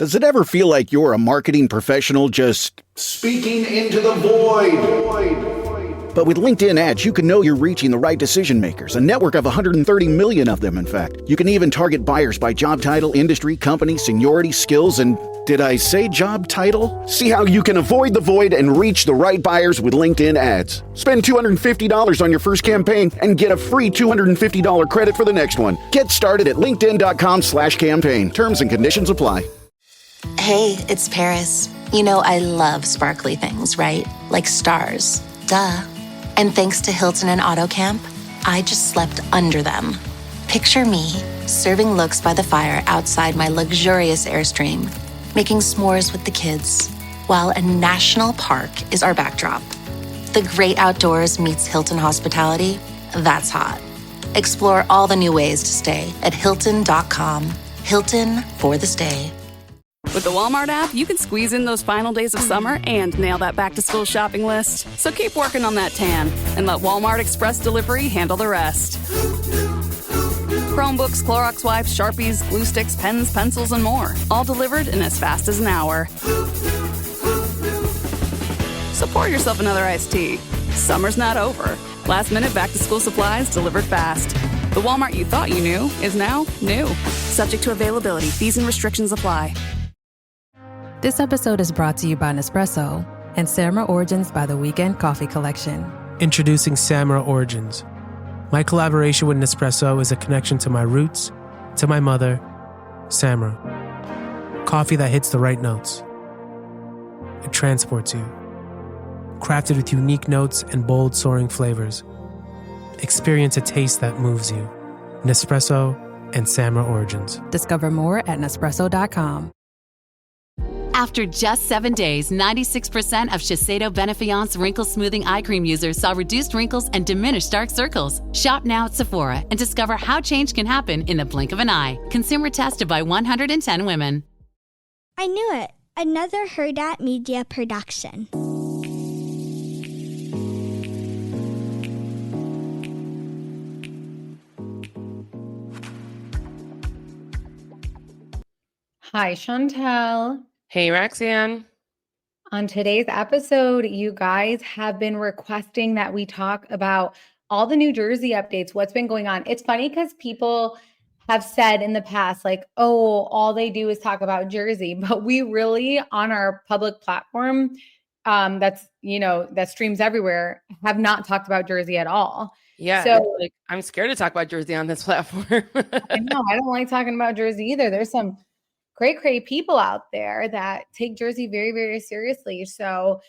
Does it ever feel like you're a marketing professional just speaking into the void? But with LinkedIn ads, you can know you're reaching the right decision makers, a network of 130 million of them, in fact. You can even target buyers by job title, industry, company, seniority, skills, and did I say job title? See how you can avoid the void and reach the right buyers with LinkedIn ads. Spend $250 on your first campaign and get a free $250 credit for the next one. Get started at linkedin.com/campaign. Terms and conditions apply. Hey, it's Paris. You know I love sparkly things, right? Like stars. Duh. And thanks to Hilton and AutoCamp, I just slept under them. Picture me, serving looks by the fire outside my luxurious Airstream, making s'mores with the kids, while a national park is our backdrop. The great outdoors meets Hilton hospitality. That's hot. Explore all the new ways to stay at Hilton.com. Hilton for the stay. With the Walmart app, you can squeeze in those final days of summer and nail that back-to-school shopping list. So keep working on that tan and let Walmart Express Delivery handle the rest. Chromebooks, Clorox wipes, Sharpies, glue sticks, pens, pencils, and more. All delivered in as fast as an hour. So pour yourself another iced tea. Summer's not over. Last-minute back-to-school supplies delivered fast. The Walmart you thought you knew is now new. Subject to availability. Fees and restrictions apply. This episode is brought to you by Nespresso and Samra Origins by the Weekend Coffee Collection. Introducing Samra Origins. My collaboration with Nespresso is a connection to my roots, to my mother, Samra. Coffee that hits the right notes. It transports you. Crafted with unique notes and bold, soaring flavors. Experience a taste that moves you. Nespresso and Samra Origins. Discover more at Nespresso.com. After just 7 days, 96% of Shiseido Benefiance Wrinkle Smoothing Eye Cream users saw reduced wrinkles and diminished dark circles. Shop now at Sephora and discover how change can happen in the blink of an eye. Consumer tested by 110 women. I knew it. Another Herdat Media production. Hi, Chantel. Hey, Roxanne. On today's episode, you guys have been requesting that we talk about all the New Jersey updates, what's been going on. It's funny because people have said in the past, like, oh, all they do is talk about Jersey, but we really, on our public platform, that streams everywhere, have not talked about Jersey at all. Yeah, so I'm scared to talk about Jersey on this platform. I know, I don't like talking about Jersey either. There's some great people out there that take Jersey very, very seriously. So,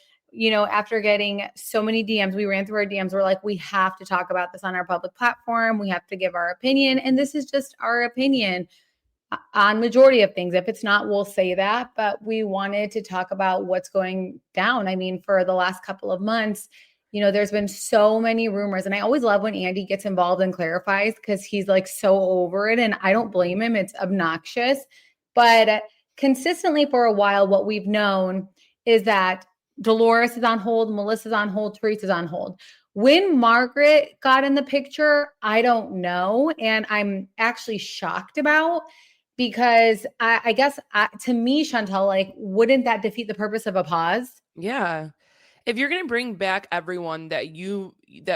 after getting so many DMs, we ran through our DMs. We're like, we have to talk about this on our public platform. We have to give our opinion. And this is just our opinion on majority of things. If it's not, we'll say that. But we wanted to talk about what's going down. I mean, for the last couple of months, there's been so many rumors. And I always love when Andy gets involved and clarifies because he's like so over it. And I don't blame him. It's obnoxious. But consistently for a while, what we've known is that Dolores is on hold, Melissa's on hold, Teresa's on hold. When Margaret got in the picture, I don't know. And I'm actually shocked about because I guess to me, Chantel, like, wouldn't that defeat the purpose of a pause? Yeah. If you're going to bring back everyone that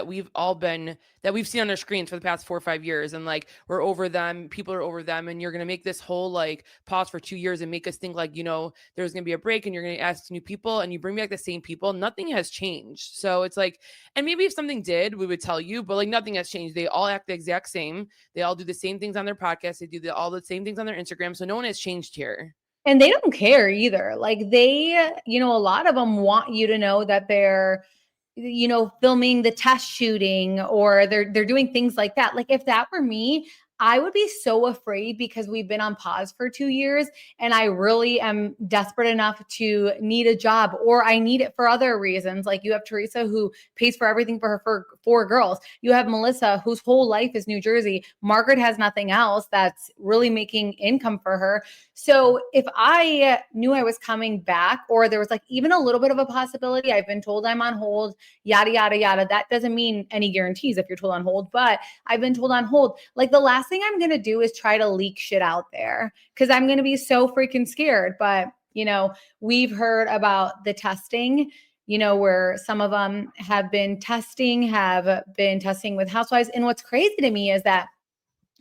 we've seen on their screens for the past 4 or 5 years, and like, we're over them, people are over them, and you're going to make this whole like pause for 2 years and make us think like, there's going to be a break and you're going to ask new people and you bring back the same people, nothing has changed. So it's like, and maybe if something did, we would tell you, but like nothing has changed. They all act the exact same. They all do the same things on their podcast. They do all the same things on their Instagram. So no one has changed here. And they don't care either. Like they, a lot of them want you to know that they're, filming the test shooting or they're doing things like that. Like if that were me, I would be so afraid because we've been on pause for 2 years and I really am desperate enough to need a job, or I need it for other reasons. Like you have Teresa who pays for everything for her 4 girls. You have Melissa whose whole life is New Jersey. Margaret has nothing else that's really making income for her. So if I knew I was coming back, or there was like even a little bit of a possibility, I've been told I'm on hold, yada, yada, yada. That doesn't mean any guarantees if you're told on hold, but I've been told on hold. Like the last last thing I'm going to do is try to leak shit out there because I'm going to be so freaking scared. But, we've heard about the testing, where some of them have been testing with Housewives. And what's crazy to me is that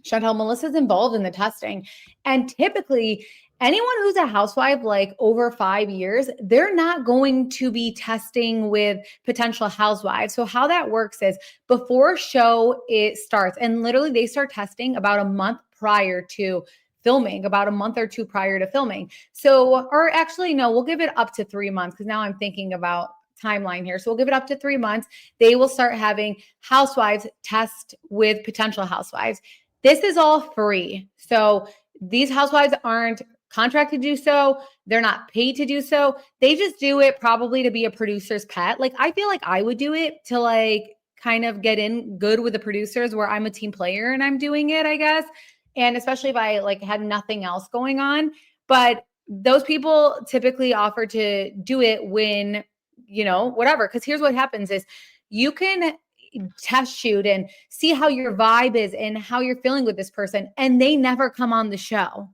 Chantel, Melissa's involved in the testing. And typically, anyone who's a housewife like over 5 years, they're not going to be testing with potential housewives. So how that works is before show it starts, and literally they start testing about a month prior to filming, about a month or two prior to filming. So, or actually, no, we'll give it up to 3 months because now I'm thinking about timeline here. So we'll give it up to 3 months. They will start having housewives test with potential housewives. This is all free. So these housewives aren't contracted to do so. They're not paid to do so. They just do it probably to be a producer's pet. Like, I feel like I would do it to like kind of get in good with the producers where I'm a team player and I'm doing it, I guess. And especially if I like had nothing else going on. But those people typically offer to do it when, whatever. Because here's what happens is you can test shoot and see how your vibe is and how you're feeling with this person, and they never come on the show.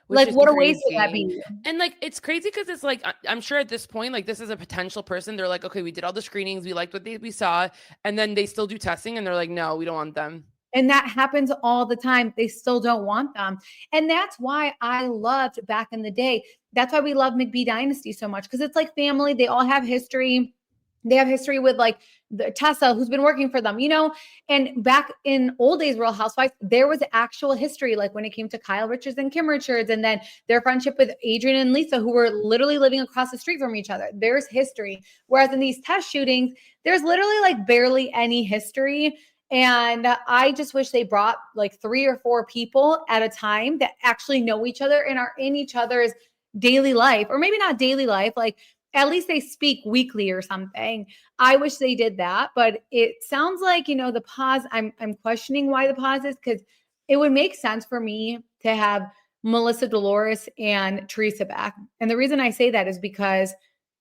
Like, what a waste would that be? And like, it's crazy because it's like, I'm sure at this point, like, this is a potential person. They're like, okay, we did all the screenings, we liked what we saw, and then they still do testing, and they're like, no, we don't want them. And that happens all the time. They still don't want them. And that's why I loved back in the day. That's why we love McBee Dynasty so much, because it's like family. They all have history. They have history with like Tessa, who's been working for them, and back in old days, Real Housewives, there was actual history, like when it came to Kyle Richards and Kim Richards, and then their friendship with Adrian and Lisa, who were literally living across the street from each other. There's history. Whereas in these test shootings, there's literally like barely any history. And I just wish they brought like 3 or 4 people at a time that actually know each other and are in each other's daily life, or maybe not daily life, like at least they speak weekly or something. I wish they did that, but it sounds like, the pause, I'm questioning why the pause is, because it would make sense for me to have Melissa, Dolores, and Teresa back. And the reason I say that is because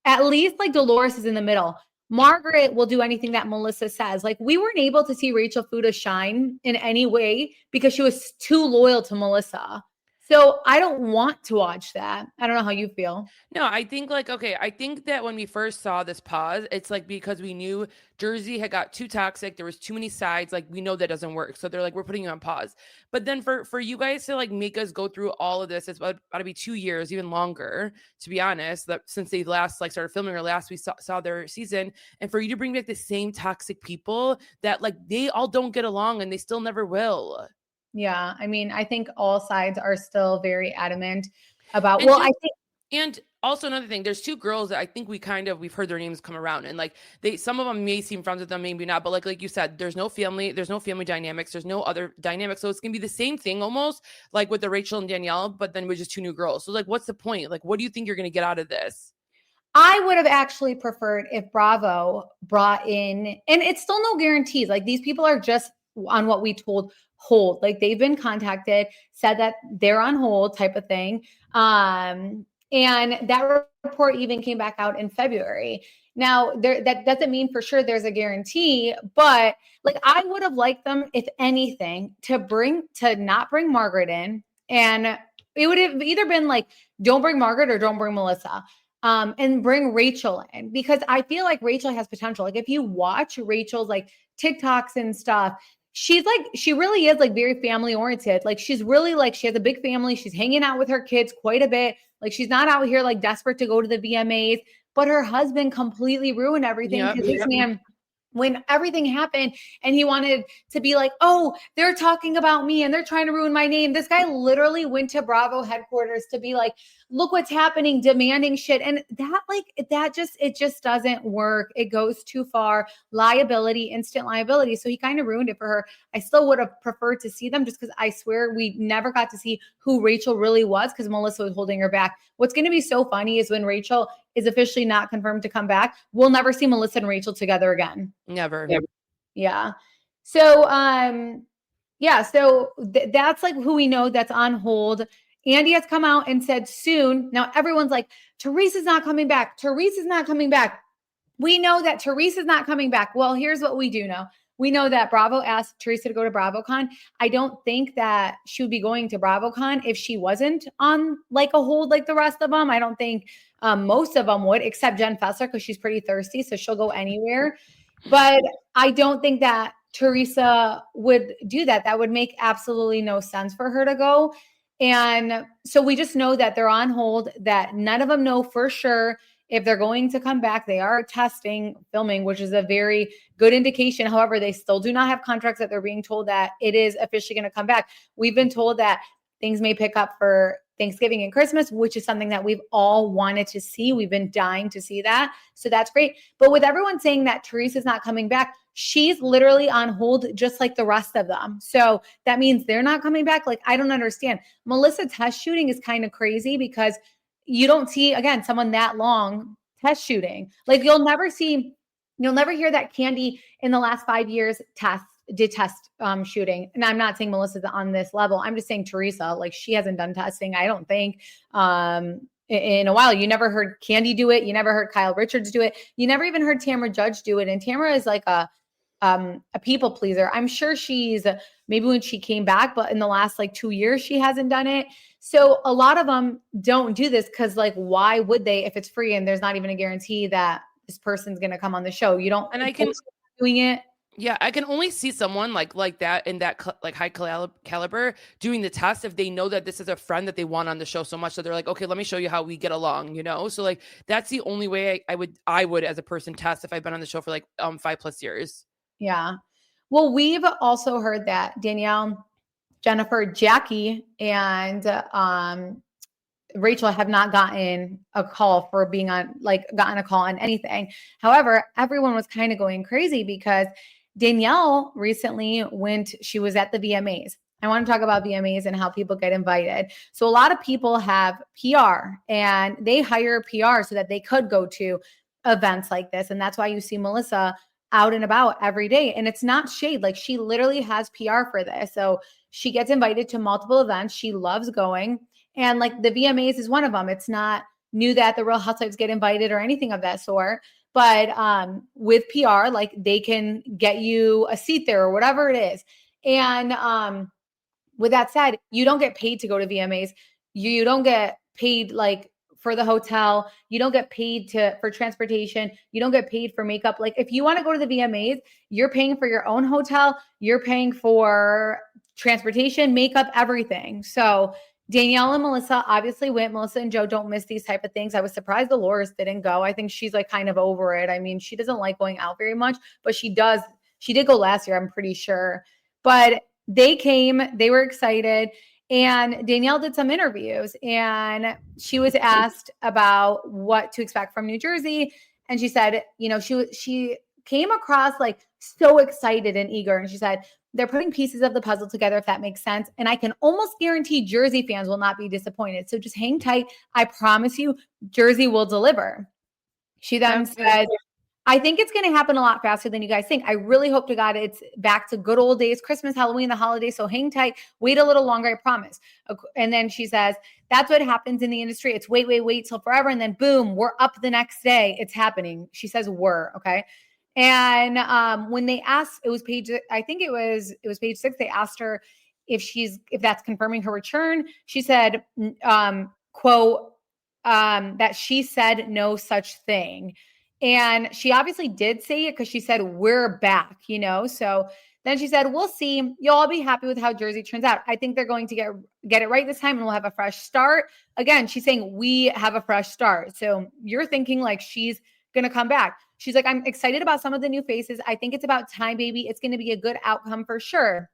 at least like Dolores is in the middle. Margaret will do anything that Melissa says. Like, we weren't able to see Rachel Fuda shine in any way because she was too loyal to Melissa. So I don't want to watch that. I don't know how you feel. No, I think like, okay, I think that when we first saw this pause, it's like because we knew Jersey had got too toxic. There was too many sides. Like, we know that doesn't work. So they're like, we're putting you on pause. But then for you guys to like make us go through all of this, it's about to be 2 years, even longer, to be honest, that since they last like started filming or last we saw their season. And for you to bring back the same toxic people that like they all don't get along and they still never will. Yeah. I mean, I think all sides are still very adamant about, and also another thing, there's 2 girls that I think we've heard their names come around, and like some of them may seem friends with them, maybe not, but like you said, there's no family dynamics, there's no other dynamics. So it's going to be the same thing almost like with the Rachel and Danielle, but then with just 2 new girls. So like, what's the point? Like, what do you think you're going to get out of this? I would have actually preferred if Bravo brought in, and it's still no guarantees. Like, these people are just on what we told hold, like they've been contacted, said that they're on hold type of thing. And that report even came back out in February. Now, that doesn't mean for sure there's a guarantee, but like I would have liked them, if anything, to not bring Margaret in. And it would have either been like, don't bring Margaret or don't bring Melissa. And bring Rachel in, because I feel like Rachel has potential. Like, if you watch Rachel's like TikToks and stuff, she really is like very family oriented. Like, she's really like, she has a big family. She's hanging out with her kids quite a bit. Like, she's not out here like desperate to go to the VMAs, but her husband completely ruined everything. Because this man, when everything happened and he wanted to be like, oh, they're talking about me and they're trying to ruin my name. This guy literally went to Bravo headquarters to be like, look what's happening, demanding shit. And it just doesn't work. It goes too far. Liability, instant liability. So he kind of ruined it for her. I still would have preferred to see them, just because I swear we never got to see who Rachel really was, because Melissa was holding her back. What's going to be so funny is when Rachel is officially not confirmed to come back, we'll never see Melissa and Rachel together again. Never. Yeah. So, that's like who we know that's on hold. Andy has come out and said soon. Now everyone's like, Teresa's not coming back. Teresa's not coming back. We know that Teresa's not coming back. Well, here's what we do know. We know that Bravo asked Teresa to go to BravoCon. I don't think that she would be going to BravoCon if she wasn't on like a hold like the rest of them. I don't think most of them would, except Jen Fessler, because she's pretty thirsty, so she'll go anywhere. But I don't think that Teresa would do that. That would make absolutely no sense for her to go. And so we just know that they're on hold, that none of them know for sure if they're going to come back. They are testing, filming, which is a very good indication. However, they still do not have contracts that they're being told that it is officially going to come back. We've been told that things may pick up for Thanksgiving and Christmas, which is something that we've all wanted to see. We've been dying to see that. So that's great. But with everyone saying that Teresa's not coming back, she's literally on hold just like the rest of them. So that means they're not coming back. Like, I don't understand. Melissa test shooting is kind of crazy because you don't see, again, someone that long test shooting. Like you'll never hear that Candy in the last 5 years did test shooting. And I'm not saying Melissa's on this level. I'm just saying Teresa, like she hasn't done testing, I don't think, in a while. You never heard Candy do it. You never heard Kyle Richards do it. You never even heard Tamra Judge do it. And Tamra is like a people pleaser. I'm sure she's maybe when she came back, but in the last like 2 years, she hasn't done it. So a lot of them don't do this because like, why would they if it's free and there's not even a guarantee that this person's going to come on the show? You don't, and I can doing it. Yeah, I can only see someone like that in that like high caliber doing the test if they know that this is a friend that they want on the show so much that they're like, okay, let me show you how we get along, you know? So like that's the only way I would as a person test if I've been on the show for like 5+ years. Yeah. Well, we've also heard that Danielle, Jennifer, Jackie, and Rachel have not gotten a call for being on, like gotten a call on anything. However, everyone was kind of going crazy because Danielle recently she was at the VMAs. I want to talk about VMAs and how people get invited. So a lot of people have PR and they hire PR so that they could go to events like this. And that's why you see Melissa out and about every day. And it's not shade. Like she literally has PR for this. So she gets invited to multiple events. She loves going. And like the VMAs is one of them. It's not new that the Real Housewives get invited or anything of that sort. But with PR, like they can get you a seat there or whatever it is. And with that said, you don't get paid to go to VMAs. You don't get paid like for the hotel. You don't get paid for transportation. You don't get paid for makeup. Like if you want to go to the VMAs, you're paying for your own hotel. You're paying for transportation, makeup, everything. So Danielle and Melissa obviously went. Melissa and Joe don't miss these type of things. I was surprised Dolores didn't go. I think she's like kind of over it. I mean, she doesn't like going out very much, but she does. She did go last year, I'm pretty sure. But they came, they were excited. And Danielle did some interviews and she was asked about what to expect from New Jersey. And she said, you know, she came across like so excited and eager. And she said, they're putting pieces of the puzzle together, if that makes sense. And I can almost guarantee Jersey fans will not be disappointed. So just hang tight. I promise you, Jersey will deliver. She then said, I think it's going to happen a lot faster than you guys think. I really hope to God it's back to good old days, Christmas, Halloween, the holidays. So hang tight, wait a little longer, I promise. And then she says, that's what happens in the industry. It's wait till forever. And then boom, we're up the next day. It's happening. She says we're, okay. And when they asked, it was page, I think it was page 6. They asked her if that's confirming her return. She said, quote, that she said no such thing. And she obviously did say it because she said, we're back, you know? So then she said, we'll see. You'll all be happy with how Jersey turns out. I think they're going to get it right this time and we'll have a fresh start. Again, she's saying we have a fresh start. So you're thinking like she's going to come back. She's like, I'm excited about some of the new faces. I think it's about time, baby. It's going to be a good outcome for sure.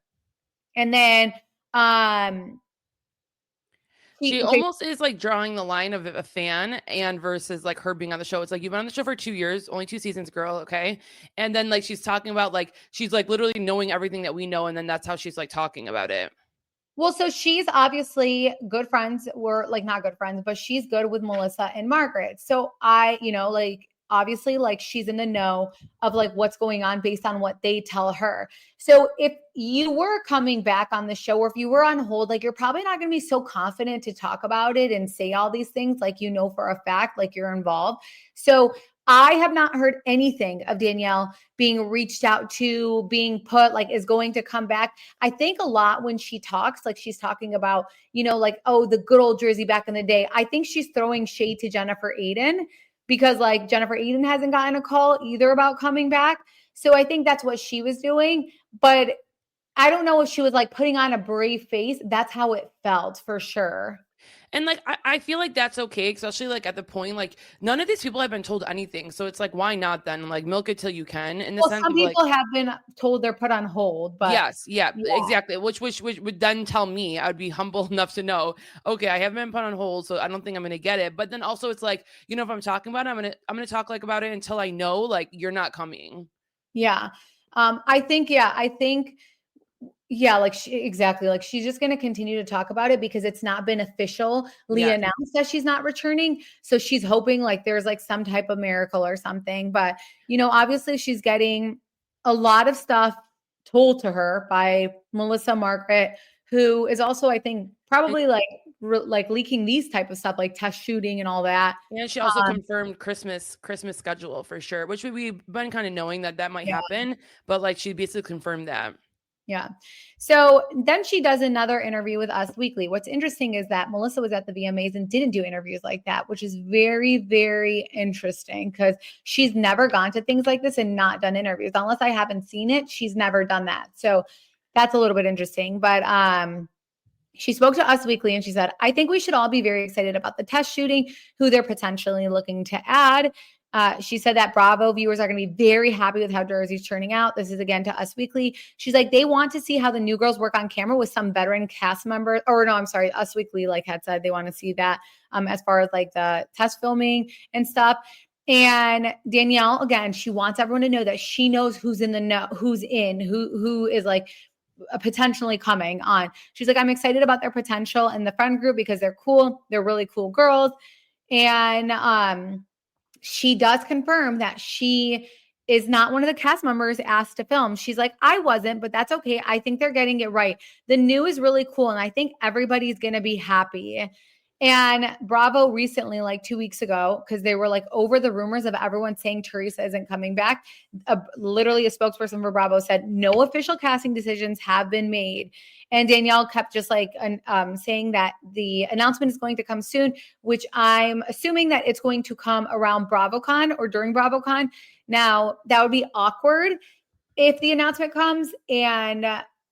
And then, she almost is like drawing the line of a fan and versus like her being on the show. It's like, you've been on the show for 2 years, only 2 seasons, girl. Okay. And then like, she's talking about like, she's like literally knowing everything that we know. And then that's how she's like talking about it. Well, so she's obviously good friends. We're like not good friends, but she's good with Melissa and Margaret. So obviously like she's in the know of like what's going on based on what they tell her. So if you were coming back on the show or if you were on hold, like you're probably not going to be so confident to talk about it and say all these things like, you know, for a fact, like you're involved. So I have not heard anything of Danielle being reached out to, being put, like, is going to come back. I think a lot when she talks, like she's talking about, like, oh, the good old Jersey back in the day. I think she's throwing shade to Jennifer Aiden because, like, Jennifer Aiden hasn't gotten a call either about coming back. So I think that's what she was doing. But I don't know if she was like putting on a brave face. That's how it felt for sure. And like, I feel like that's okay, especially like at the point, like none of these people have been told anything. So it's like, why not then? Like milk it till you can, in the Well, sense some of like, people have been told they're put on hold, but yes, yeah, yeah. exactly. Which would then tell me, I would be humble enough to know, okay, I haven't been put on hold, so I don't think I'm gonna get it. But then also it's like, if I'm talking about it, I'm gonna talk like about it until I know like you're not coming. Yeah. I think, like exactly. Like she's just going to continue to talk about it because it's not been officially Yes. announced that she's not returning. So she's hoping like there's like some type of miracle or something. But, obviously she's getting a lot of stuff told to her by Melissa Margaret, who is also, I think, probably like leaking these type of stuff, like test shooting and all that. And she also confirmed Christmas schedule for sure, which we've been kind of knowing that might happen, but like she basically confirmed that. Yeah. So then she does another interview with Us Weekly. What's interesting is that Melissa was at the VMAs and didn't do interviews like that, which is very, very interesting because she's never gone to things like this and not done interviews. Unless I haven't seen it, she's never done that. So that's a little bit interesting. But she spoke to Us Weekly and she said, I think we should all be very excited about the test shooting, who they're potentially looking to add. She said that Bravo viewers are going to be very happy with how Jersey's turning out. This is again to Us Weekly. She's like, they want to see how the new girls work on camera with some veteran cast members. Or no, I'm sorry. Us Weekly had said they want to see that as far as like the test filming and stuff. And Danielle, again, she wants everyone to know that she knows who's in the know, who is like potentially coming on. She's like, I'm excited about their potential in the friend group because they're cool. They're really cool girls. And she does confirm that she is not one of the cast members asked to film. She's like, I wasn't, but that's okay. I think they're getting it right. The new is really cool. And I think everybody's going to be happy. And Bravo recently, like 2 weeks ago, because they were like over the rumors of everyone saying Teresa isn't coming back. Literally a spokesperson for Bravo said no official casting decisions have been made. And Danielle kept just like saying that the announcement is going to come soon, which I'm assuming that it's going to come around BravoCon or during BravoCon. Now, that would be awkward if the announcement comes and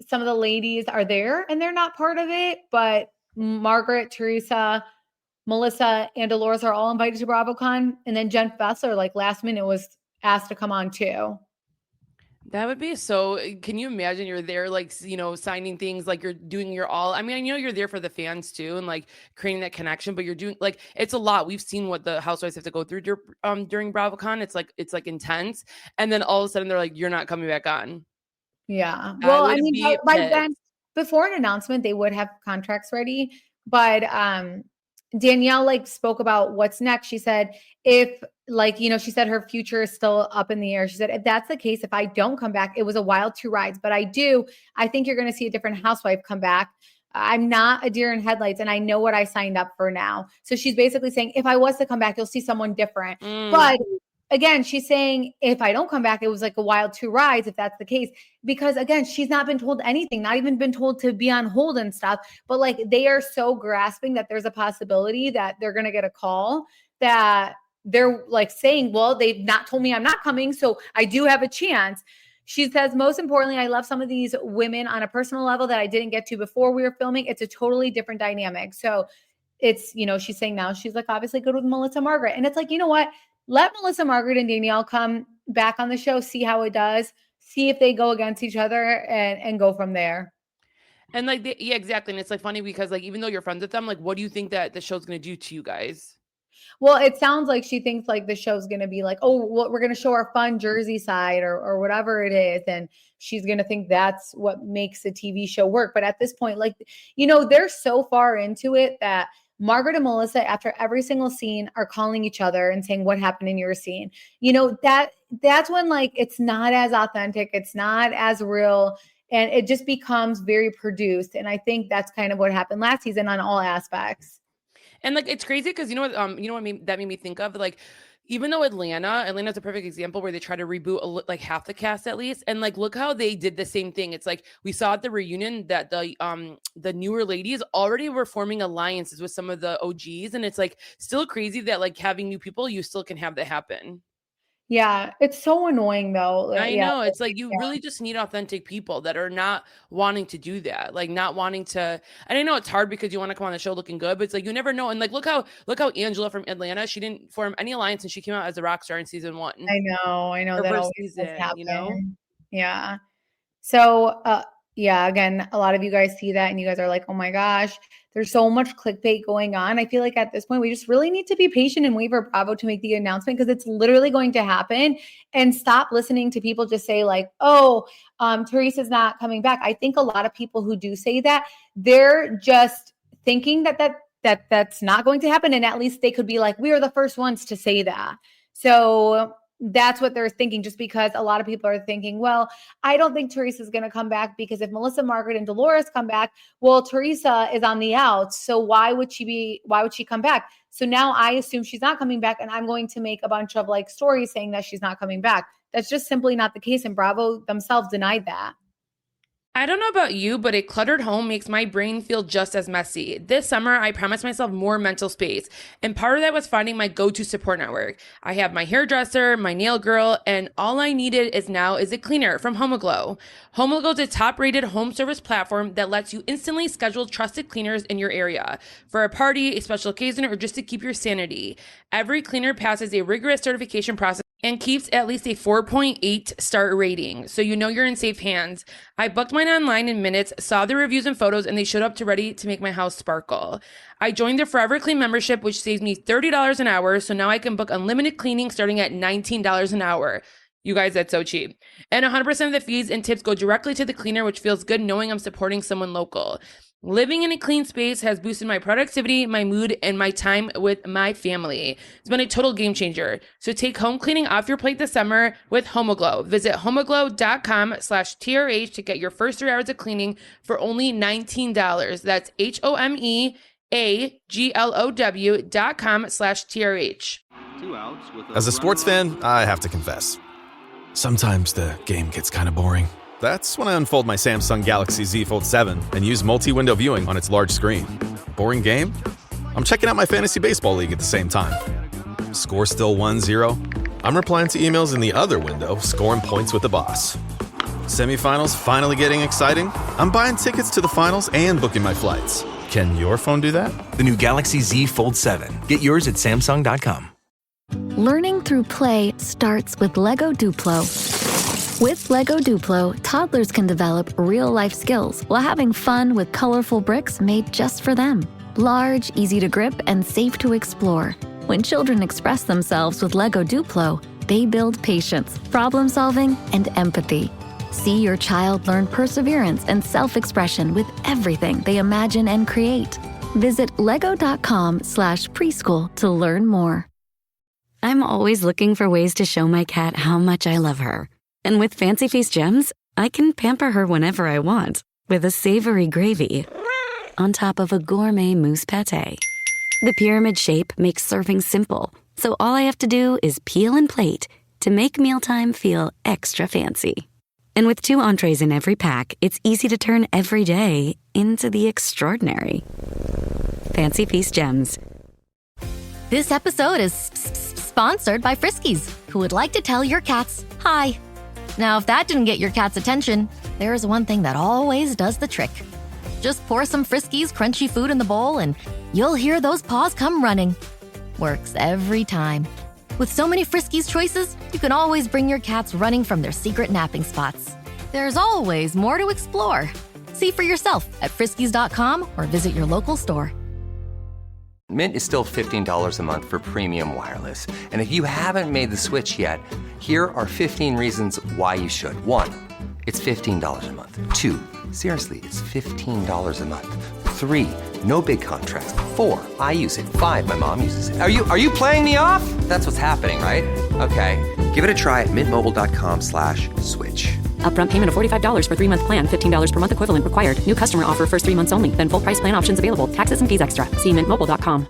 some of the ladies are there and they're not part of it, but Margaret, Teresa, Melissa, and Dolores are all invited to BravoCon. And then Jen Fessler, like last minute, was asked to come on too. That would be so. Can you imagine you're there, like, signing things, like you're doing your all. I mean, I know you're there for the fans too, and like creating that connection, but you're doing like, it's a lot. We've seen what the Housewives have to go through during BravoCon. It's like intense. And then all of a sudden they're like, you're not coming back on. Yeah. Well, I mean, by then, before an announcement, they would have contracts ready. But Danielle spoke about what's next. She said, if she said her future is still up in the air. She said, if that's the case, if I don't come back, it was a wild 2 rides, but I think you're going to see a different housewife come back. I'm not a deer in headlights and I know what I signed up for now. So she's basically saying, if I was to come back, you'll see someone different. But again, she's saying if I don't come back, it was like a wild 2 rides, if that's the case. Because again, she's not been told anything, not even been told to be on hold and stuff. But they are so grasping that there's a possibility that they're going to get a call that they're saying, well, they've not told me I'm not coming, so I do have a chance. She says, most importantly, I love some of these women on a personal level that I didn't get to before we were filming. It's a totally different dynamic. So it's, she's saying now she's obviously good with Melissa Margaret. And it's you know what? Let Melissa Margaret and Danielle come back on the show, see how it does, see if they go against each other and go from there. And yeah, exactly. And it's funny because even though you're friends with them, what do you think that the show's going to do to you guys? Well, it sounds like she thinks the show's going to be we're going to show our fun Jersey side or whatever it is. And she's going to think that's what makes a TV show work. But at this point, they're so far into it that Margaret and Melissa, after every single scene, are calling each other and saying, what happened in your scene? That's when it's not as authentic. It's not as real. And it just becomes very produced. And I think that's kind of what happened last season on all aspects. And like, it's crazy because you know what that made me think of? Like, even though Atlanta's a perfect example where they try to reboot like half the cast at least. And like, look how they did the same thing. It's like, we saw at the reunion that the newer ladies already were forming alliances with some of the OGs. And it's like still crazy that like having new people, you still can have that happen. Yeah, it's so annoying though. I know. It's like you really just need authentic people that are not wanting to do that. Like not wanting to, and I know it's hard because you want to come on the show looking good, but it's like you never know. And like look how Angela from Atlanta, she didn't form any alliance and she came out as a rock star in season 1. I know that always season, happen. you know? Yeah. So yeah, again, a lot of you guys see that and you guys are like, oh my gosh, there's so much clickbait going on. I feel like at this point, we just really need to be patient and wait for Bravo to make the announcement because it's literally going to happen, and stop listening to people just say like, oh, Teresa's not coming back. I think a lot of people who do say that, they're just thinking that's not going to happen. And at least they could be like, we are the first ones to say that. So that's what they're thinking, just because a lot of people are thinking, well, I don't think Teresa's going to come back because if Melissa, Margaret, and Dolores come back, well, Teresa is on the outs. So why would she come back? So now I assume she's not coming back, and I'm going to make a bunch of like stories saying that she's not coming back. That's just simply not the case. And Bravo themselves denied that. I don't know about you, but a cluttered home makes my brain feel just as messy. This summer, I promised myself more mental space, and part of that was finding my go-to support network. I have my hairdresser, my nail girl, and all I needed is a cleaner from HomeAglow. HomeAglow is a top-rated home service platform that lets you instantly schedule trusted cleaners in your area for a party, a special occasion, or just to keep your sanity. Every cleaner passes a rigorous certification process and keeps at least a 4.8 star rating, so you know you're in safe hands. I booked mine online in minutes, saw the reviews and photos, and they showed up to ready to make my house sparkle. I joined their Forever Clean membership, which saves me $30 an hour, so now I can book unlimited cleaning starting at $19 an hour. You guys, that's so cheap. And 100% of the fees and tips go directly to the cleaner, which feels good knowing I'm supporting someone local. Living in a clean space has boosted my productivity, my mood, and my time with my family. It's been a total game changer. So take home cleaning off your plate this summer with HomeAglow. Visit homeaglow.com/TRH to get your first 3 hours of cleaning for only $19. That's HomeAglow.com/TRH. As a sports fan, I have to confess, sometimes the game gets kind of boring. That's when I unfold my Samsung Galaxy Z Fold 7 and use multi-window viewing on its large screen. Boring game? I'm checking out my fantasy baseball league at the same time. Score still 1-0? I'm replying to emails in the other window, scoring points with the boss. Semifinals finally getting exciting? I'm buying tickets to the finals and booking my flights. Can your phone do that? The new Galaxy Z Fold 7. Get yours at Samsung.com. Learning through play starts with Lego Duplo. With Lego Duplo, toddlers can develop real-life skills while having fun with colorful bricks made just for them. Large, easy to grip, and safe to explore. When children express themselves with Lego Duplo, they build patience, problem-solving, and empathy. See your child learn perseverance and self-expression with everything they imagine and create. Visit lego.com/preschool to learn more. I'm always looking for ways to show my cat how much I love her. And with Fancy Feast gems, I can pamper her whenever I want with a savory gravy on top of a gourmet mousse pâté. The pyramid shape makes serving simple, so all I have to do is peel and plate to make mealtime feel extra fancy. And with 2 entrees in every pack, it's easy to turn every day into the extraordinary. Fancy Feast gems. This episode is sponsored by Friskies, who would like to tell your cats hi. Now, if that didn't get your cat's attention, there's one thing that always does the trick. Just pour some Friskies crunchy food in the bowl and you'll hear those paws come running. Works every time. With so many Friskies choices, you can always bring your cats running from their secret napping spots. There's always more to explore. See for yourself at friskies.com or visit your local store. Mint is still $15 a month for premium wireless. And if you haven't made the switch yet, here are 15 reasons why you should. 1, it's $15 a month. 2, seriously, it's $15 a month. 3, no big contracts. 4, I use it. 5, my mom uses it. Are you playing me off? That's what's happening, right? Okay, give it a try at mintmobile.com/switch. Upfront payment of $45 for 3-month plan, $15 per month equivalent required. New customer offer first 3 months only. Then full price plan options available. Taxes and fees extra. See mintmobile.com.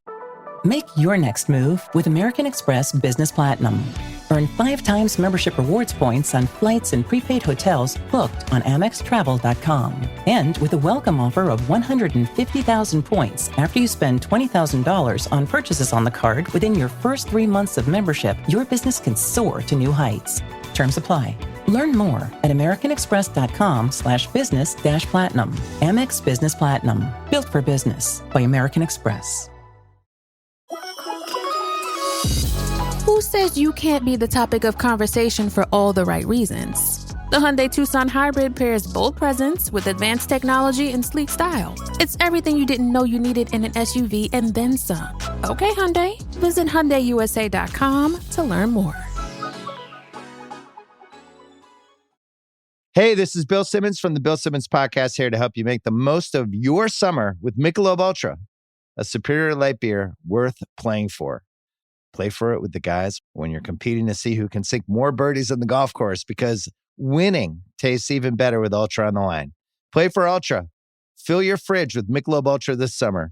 Make your next move with American Express Business Platinum. Earn 5 times membership rewards points on flights and prepaid hotels booked on AmexTravel.com. And with a welcome offer of 150,000 points after you spend $20,000 on purchases on the card within your first 3 months of membership, your business can soar to new heights. Terms apply. Learn more at americanexpress.com/business-platinum. Amex Business Platinum. Built for business by American Express. Who says you can't be the topic of conversation for all the right reasons? The Hyundai Tucson Hybrid pairs bold presence with advanced technology and sleek style. It's everything you didn't know you needed in an SUV and then some. Okay, Hyundai. Visit HyundaiUSA.com to learn more. Hey, this is Bill Simmons from the Bill Simmons Podcast, here to help you make the most of your summer with Michelob Ultra, a superior light beer worth playing for. Play for it with the guys when you're competing to see who can sink more birdies on the golf course, because winning tastes even better with Ultra on the line. Play for Ultra. Fill your fridge with Michelob Ultra this summer.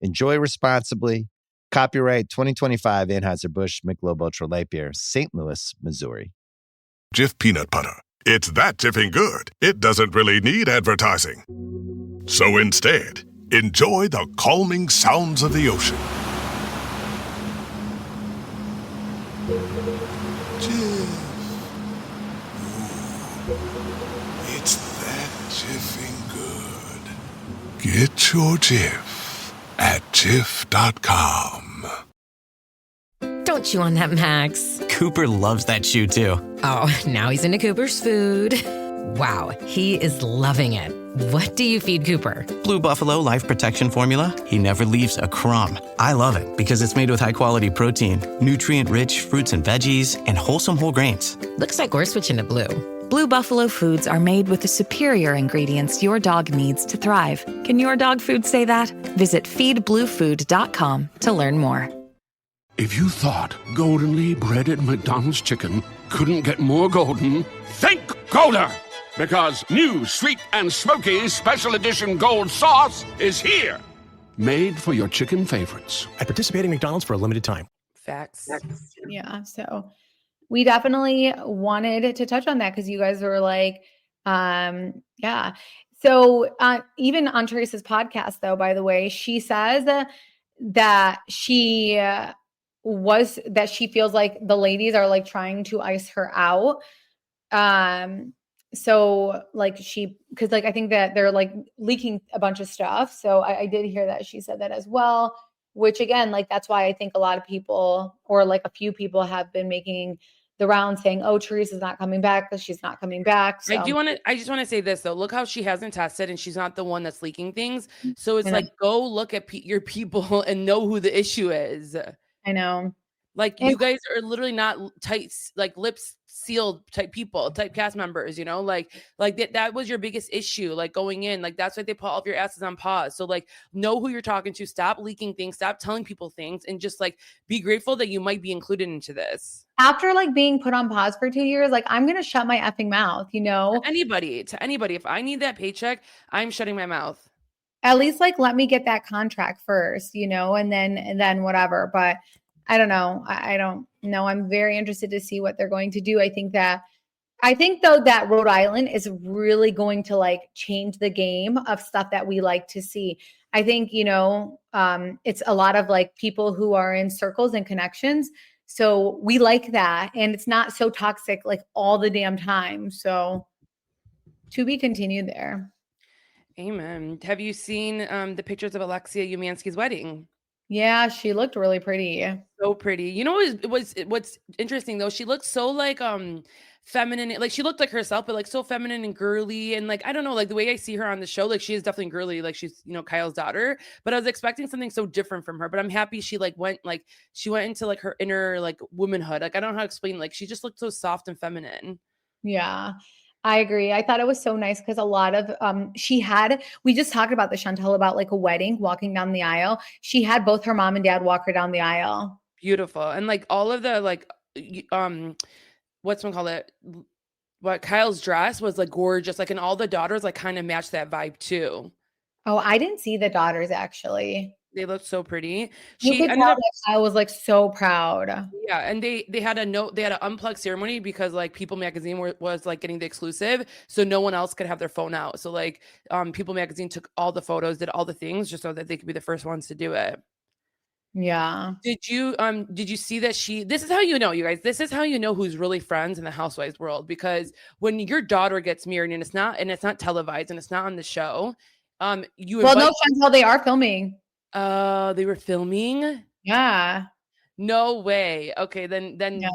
Enjoy responsibly. Copyright 2025 Anheuser-Busch Michelob Ultra Light Beer, St. Louis, Missouri. Jif peanut butter. It's that Jiffing good, it doesn't really need advertising. So instead, enjoy the calming sounds of the ocean. Jif. Ooh, it's that Jiffing good. Get your Jif at Jif.com. Don't chew on that, Max. Cooper loves that chew too. Oh, now he's into Cooper's food. Wow, he is loving it. What do you feed Cooper? Blue Buffalo Life Protection Formula. He never leaves a crumb. I love it because it's made with high-quality protein, nutrient-rich fruits and veggies, and wholesome whole grains. Looks like we're switching to Blue. Blue Buffalo foods are made with the superior ingredients your dog needs to thrive. Can your dog food say that? Visit feedbluefood.com to learn more. If you thought goldenly breaded McDonald's chicken couldn't get more golden, think Golder! Because new sweet and smoky special edition gold sauce is here. Made for your chicken favorites. At participating McDonald's for a limited time. Facts. Yeah. So we definitely wanted to touch on that because you guys were like, yeah. So even on Teresa's podcast, though, by the way, she says that she feels like the ladies are like trying to ice her out. So like because like I think that they're like leaking a bunch of stuff. So I did hear that she said that as well, which again, like that's why I think a lot of people, or like a few people, have been making the round saying, oh, Teresa's not coming back because she's not coming back. So. I just want to say this though. Look how she hasn't tested and she's not the one that's leaking things. So it's like, go look at your people and know who the issue is. I know. Like you guys are literally not tight, like lips sealed type people, type cast members, you know, like that was your biggest issue, like going in, like that's why they put all of your asses on pause. So like know who you're talking to, stop leaking things, stop telling people things, and just like be grateful that you might be included into this. After like being put on pause for 2 years, like I'm going to shut my effing mouth, you know, to anybody. If I need that paycheck, I'm shutting my mouth. At least like, let me get that contract first, you know, and then whatever. But I don't know. I don't know. I'm very interested to see what they're going to do. I think though that Rhode Island is really going to like change the game of stuff that we like to see. I think, you know, it's a lot of like people who are in circles and connections. So we like that. And it's not so toxic like all the damn time. So to be continued there. Amen. Have you seen the pictures of Alexia Umansky's wedding? Yeah, she looked really pretty. So pretty. You know what's interesting though? She looked so like feminine. Like she looked like herself, but like so feminine and girly. And like I don't know, like the way I see her on the show, like she is definitely girly. Like she's, you know, Kyle's daughter. But I was expecting something so different from her. But I'm happy she went into like her inner like womanhood. Like I don't know how to explain. Like she just looked so soft and feminine. Yeah. I agree. I thought it was so nice because a lot of we just talked about the Chantel about like a wedding, walking down the aisle. She had both her mom and dad walk her down the aisle. Beautiful. And like all of the like what Kyle's dress was like gorgeous. Like and all the daughters like kind of matched that vibe too. Oh, I didn't see the daughters actually. They looked so pretty. You She could ended tell up that I was like so proud. Yeah, and they had an unplugged ceremony because like People Magazine was like getting the exclusive, so no one else could have their phone out. So like People Magazine took all the photos, did all the things just so that they could be the first ones to do it. Yeah. Did you see that this is how you know, you guys, this is how you know who's really friends in the Housewives world, because when your daughter gets married and it's not televised and it's not on the show, you Well, no, invite Chantel, they are filming. they were filming? Yeah. No way. Okay, then Yeah.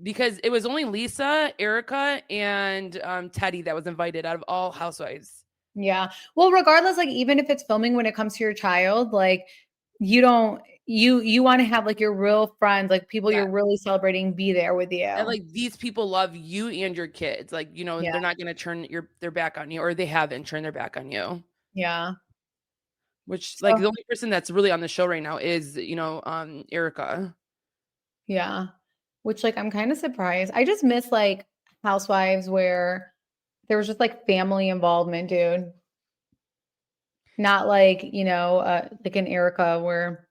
because it was only Lisa, Erica, and Teddy that was invited out of all Housewives. Yeah. Well, regardless, like even if it's filming when it comes to your child, like you don't you want to have like your real friends, like people you're really celebrating be there with you. And like these people love you and your kids. Like, you know, Yeah. they're not gonna turn their back on you, or they haven't turned their back on you. Yeah. Which like the only person that's really on the show right now is, you know, Erica. Yeah. Which like I'm kind of surprised. I just miss like Housewives where there was just like family involvement, dude. Not like, you know, like in Erica where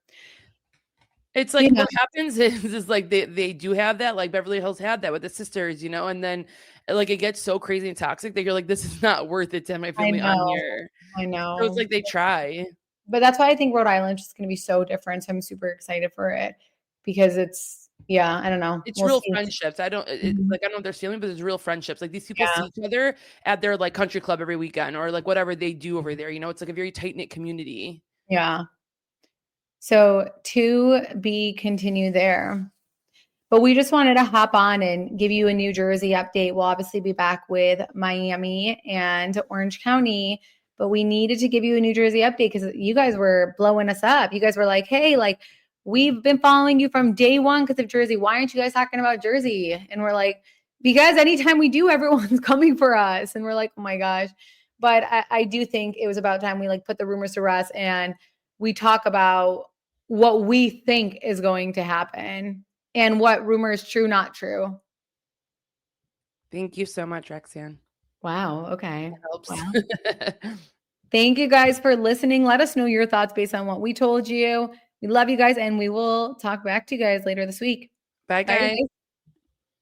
It's like what happens is like they do have that, like Beverly Hills had that with the sisters, you know, and then like it gets so crazy and toxic that you're like, this is not worth it to have my family on here. I know. So it's like they try. But that's why I think Rhode Island is going to be so different. So I'm super excited for it because it's, I don't know. It's We'll real see. friendships. I don't like, I don't know if they're feeling, but it's real friendships. Like these people see each other at their like country club every weekend or like whatever they do over there. You know, it's like a very tight knit community. Yeah. So to be continued there. But we just wanted to hop on and give you a New Jersey update. We'll obviously be back with Miami and Orange County, but we needed to give you a New Jersey update because you guys were blowing us up. You guys were like, hey, like we've been following you from day one because of Jersey. Why aren't you guys talking about Jersey? And we're like, because anytime we do, everyone's coming for us. And we're like, oh my gosh. But I do think it was about time we like put the rumors to rest and we talk about what we think is going to happen and what rumor is true, not true. Thank you so much, Roxanne. Wow. Okay. That helps. Wow. Thank you guys for listening. Let us know your thoughts based on what we told you. We love you guys, and we will talk back to you guys later this week. Bye, guys.